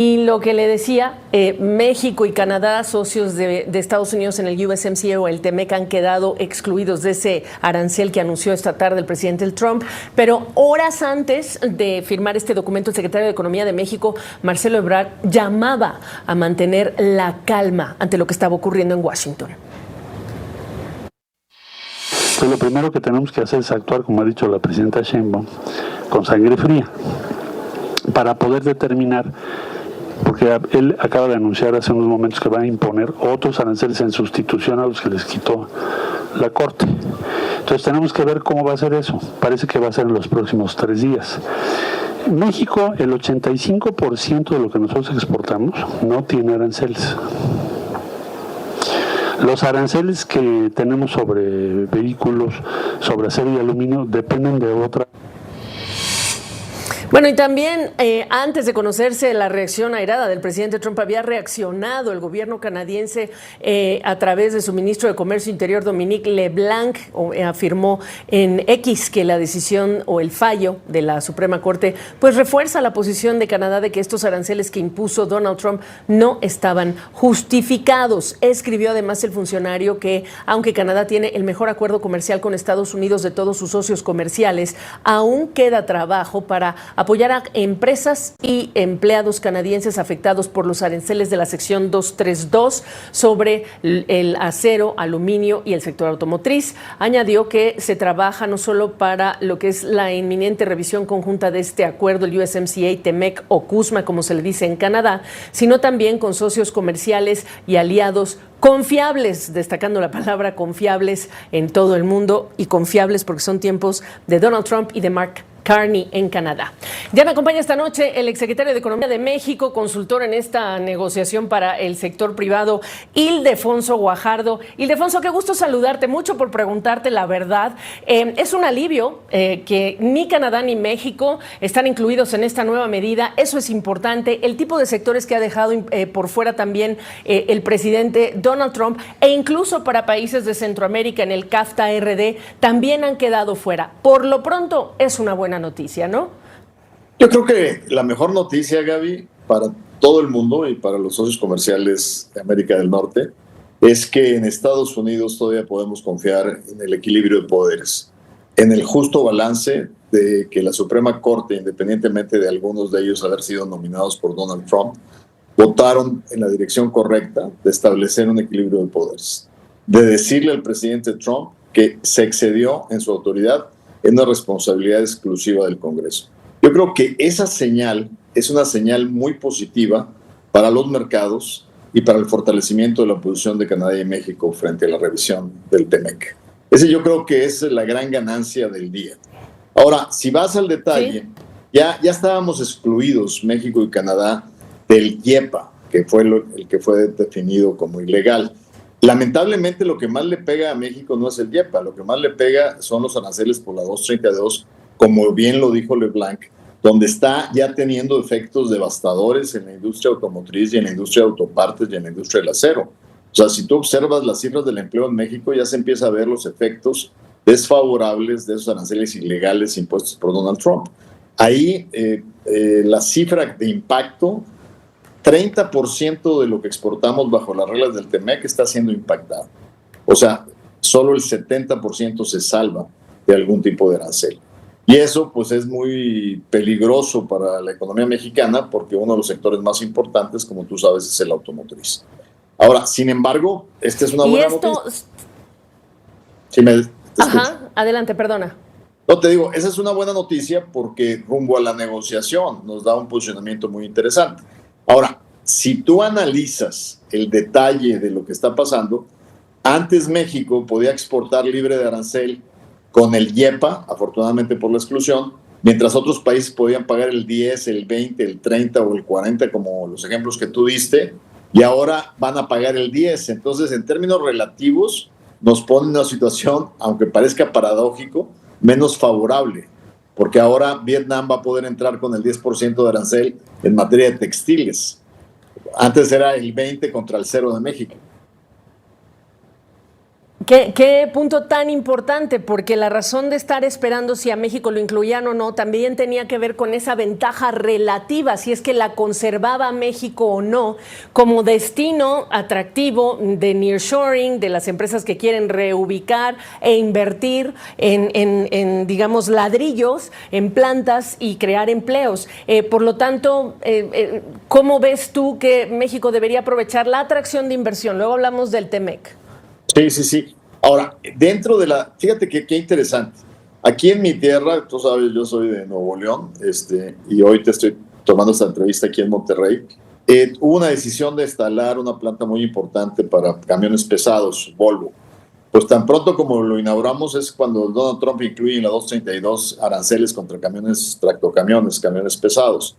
Y lo que le decía, México y Canadá, socios de Estados Unidos en el USMCA o el TEMEC, han quedado excluidos de ese arancel que anunció esta tarde el presidente Trump. Pero horas antes de firmar este documento, el secretario de Economía de México, Marcelo Ebrard, llamaba a mantener la calma ante lo que estaba ocurriendo en Washington. Pues lo primero que tenemos que hacer es actuar, como ha dicho la presidenta Sheinbaum, con sangre fría, para poder determinar, porque él acaba de anunciar hace unos momentos que va a imponer otros aranceles en sustitución a los que les quitó la Corte. Entonces tenemos que ver cómo va a ser eso. Parece que va a ser en los próximos 3 días. México, el 85% de lo que nosotros exportamos no tiene aranceles. Los aranceles que tenemos sobre vehículos, sobre acero y aluminio, dependen de otra. Bueno, y también antes de conocerse la reacción airada del presidente Trump, había reaccionado el gobierno canadiense a través de su ministro de Comercio Interior, Dominique LeBlanc, afirmó en X que la decisión o el fallo de la Suprema Corte pues refuerza la posición de Canadá de que estos aranceles que impuso Donald Trump no estaban justificados. Escribió además el funcionario que, aunque Canadá tiene el mejor acuerdo comercial con Estados Unidos de todos sus socios comerciales, aún queda trabajo para apoyar a empresas y empleados canadienses afectados por los aranceles de la sección 232 sobre el acero, aluminio y el sector automotriz. Añadió que se trabaja no solo para lo que es la inminente revisión conjunta de este acuerdo, el USMCA, TEMEC o CUSMA, como se le dice en Canadá, sino también con socios comerciales y aliados confiables, destacando la palabra confiables en todo el mundo, y confiables porque son tiempos de Donald Trump y de Mark Carney en Canadá. Ya me acompaña esta noche el exsecretario de Economía de México, consultor en esta negociación para el sector privado, Ildefonso Guajardo. Ildefonso, qué gusto saludarte, mucho por preguntarte la verdad. Es un alivio que ni Canadá ni México están incluidos en esta nueva medida, eso es importante. El tipo de sectores que ha dejado por fuera también el presidente Donald Trump, e incluso para países de Centroamérica en el CAFTA-RD también han quedado fuera. Por lo pronto es una buena noticia, ¿no? Yo creo que la mejor noticia, Gaby, para todo el mundo y para los socios comerciales de América del Norte es que en Estados Unidos todavía podemos confiar en el equilibrio de poderes, en el justo balance de que la Suprema Corte, independientemente de algunos de ellos haber sido nominados por Donald Trump, votaron en la dirección correcta de establecer un equilibrio de poderes, de decirle al presidente Trump que se excedió en su autoridad en una responsabilidad exclusiva del Congreso. Yo creo que esa señal es una señal muy positiva para los mercados y para el fortalecimiento de la posición de Canadá y México frente a la revisión del TEMEC. Ese yo creo que es la gran ganancia del día. Ahora, si vas al detalle, ¿sí? ya estábamos excluidos, México y Canadá, del IEPA, que fue el que fue definido como ilegal. Lamentablemente, lo que más le pega a México no es el IEPA, lo que más le pega son los aranceles por la 232, como bien lo dijo LeBlanc, donde está ya teniendo efectos devastadores en la industria automotriz y en la industria de autopartes y en la industria del acero. O sea, si tú observas las cifras del empleo en México, ya se empieza a ver los efectos desfavorables de esos aranceles ilegales impuestos por Donald Trump. Ahí la cifra de impacto, 30% de lo que exportamos bajo las reglas del TEMEC está siendo impactado. O sea, solo el 70% se salva de algún tipo de arancel. Y eso pues es muy peligroso para la economía mexicana porque uno de los sectores más importantes, como tú sabes, es el automotriz. Ahora, sin embargo, esta es una buena noticia. Sí, Ajá, adelante, perdona. No, te digo, esa es una buena noticia porque rumbo a la negociación nos da un posicionamiento muy interesante. Ahora, si tú analizas el detalle de lo que está pasando, antes México podía exportar libre de arancel con el IEPA, afortunadamente por la exclusión, mientras otros países podían pagar el 10, el 20, el 30 o el 40, como los ejemplos que tú diste, y ahora van a pagar el 10. Entonces, en términos relativos, nos pone en una situación, aunque parezca paradójico, menos favorable, porque ahora Vietnam va a poder entrar con el 10% de arancel en materia de textiles. Antes era el 20 contra el 0 de México. ¿Qué punto tan importante? Porque la razón de estar esperando si a México lo incluían o no también tenía que ver con esa ventaja relativa, si es que la conservaba México o no, como destino atractivo de nearshoring, de las empresas que quieren reubicar e invertir en digamos, ladrillos, en plantas y crear empleos. Por lo tanto, ¿cómo ves tú que México debería aprovechar la atracción de inversión? Luego hablamos del TEMEC. Sí. Ahora, dentro de fíjate qué interesante. Aquí en mi tierra, tú sabes, yo soy de Nuevo León, y hoy te estoy tomando esta entrevista aquí en Monterrey. Hubo una decisión de instalar una planta muy importante para camiones pesados, Volvo. Pues tan pronto como lo inauguramos es cuando Donald Trump incluye en la 232 aranceles contra camiones, tractocamiones, camiones pesados.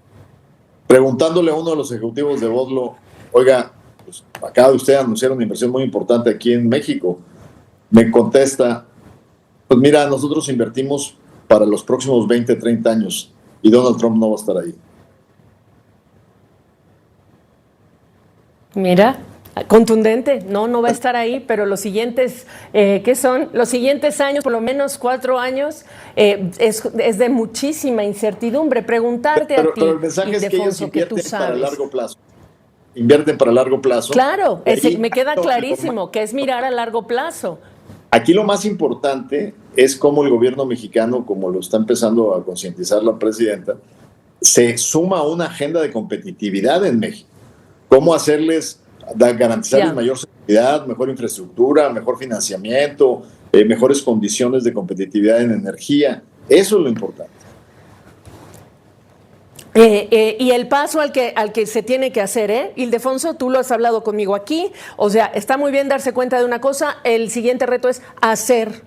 Preguntándole a uno de los ejecutivos de Volvo, oiga, pues acaba de usted anunciar una inversión muy importante aquí en México. Me contesta, pues mira, nosotros invertimos para los próximos 20, 30 años y Donald Trump no va a estar ahí. Mira, contundente, no va a estar ahí, pero los siguientes, ¿qué son? Los siguientes años, por lo menos 4 años, es de muchísima incertidumbre. Preguntarte a ti, pero el mensaje es que ellos invierten para largo plazo. Invierten para largo plazo. Claro, me queda clarísimo que es mirar a largo plazo. Aquí lo más importante es cómo el gobierno mexicano, como lo está empezando a concientizar la presidenta, se suma a una agenda de competitividad en México. Cómo garantizarles mayor seguridad, mejor infraestructura, mejor financiamiento, mejores condiciones de competitividad en energía. Eso es lo importante. Y el paso al que se tiene que hacer, Ildefonso, tú lo has hablado conmigo aquí, o sea, está muy bien darse cuenta de una cosa, el siguiente reto es hacer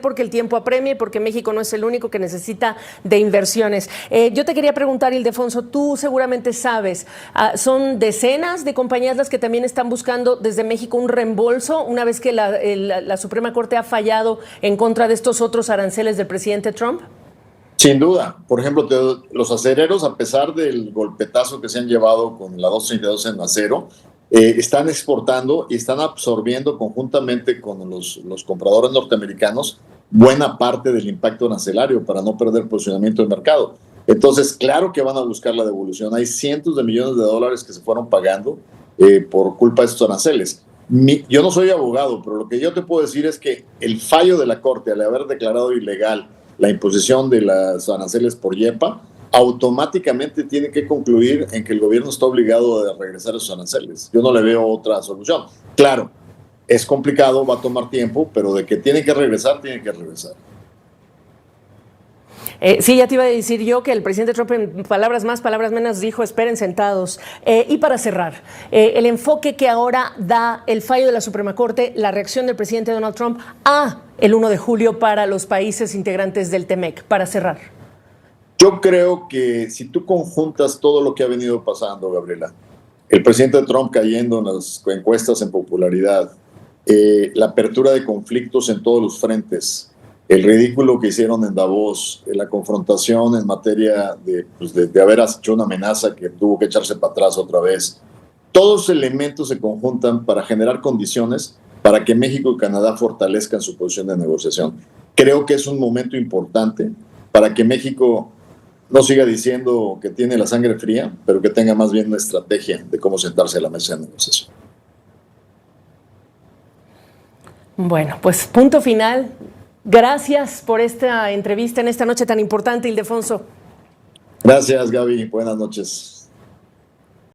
porque el tiempo apremia y porque México no es el único que necesita de inversiones. Yo te quería preguntar, Ildefonso, tú seguramente sabes, son decenas de compañías las que también están buscando desde México un reembolso una vez que la Suprema Corte ha fallado en contra de estos otros aranceles del presidente Trump. Sin duda. Por ejemplo, los acereros, a pesar del golpetazo que se han llevado con la 232 en acero, están exportando y están absorbiendo conjuntamente con los compradores norteamericanos buena parte del impacto arancelario para no perder posicionamiento de mercado. Entonces, claro que van a buscar la devolución. Hay cientos de millones de dólares que se fueron pagando por culpa de estos aranceles. Yo no soy abogado, pero lo que yo te puedo decir es que el fallo de la Corte al haber declarado ilegal la imposición de las aranceles por YEPA, automáticamente tiene que concluir en que el gobierno está obligado a regresar a esos aranceles. Yo no le veo otra solución. Claro, es complicado, va a tomar tiempo, pero de que tiene que regresar, tiene que regresar. Sí, ya te iba a decir yo que el presidente Trump, en palabras más, palabras menos, dijo esperen sentados. Y para cerrar, el enfoque que ahora da el fallo de la Suprema Corte, la reacción del presidente Donald Trump a el 1 de julio para los países integrantes del TEMEC, para cerrar. Yo creo que si tú conjuntas todo lo que ha venido pasando, Gabriela, el presidente Trump cayendo en las encuestas en popularidad, la apertura de conflictos en todos los frentes, el ridículo que hicieron en Davos, la confrontación en materia de haber hecho una amenaza que tuvo que echarse para atrás otra vez. Todos los elementos se conjuntan para generar condiciones para que México y Canadá fortalezcan su posición de negociación. Creo que es un momento importante para que México no siga diciendo que tiene la sangre fría, pero que tenga más bien una estrategia de cómo sentarse a la mesa de negociación. Bueno, pues punto final. Gracias por esta entrevista en esta noche tan importante, Ildefonso. Gracias, Gaby. Buenas noches.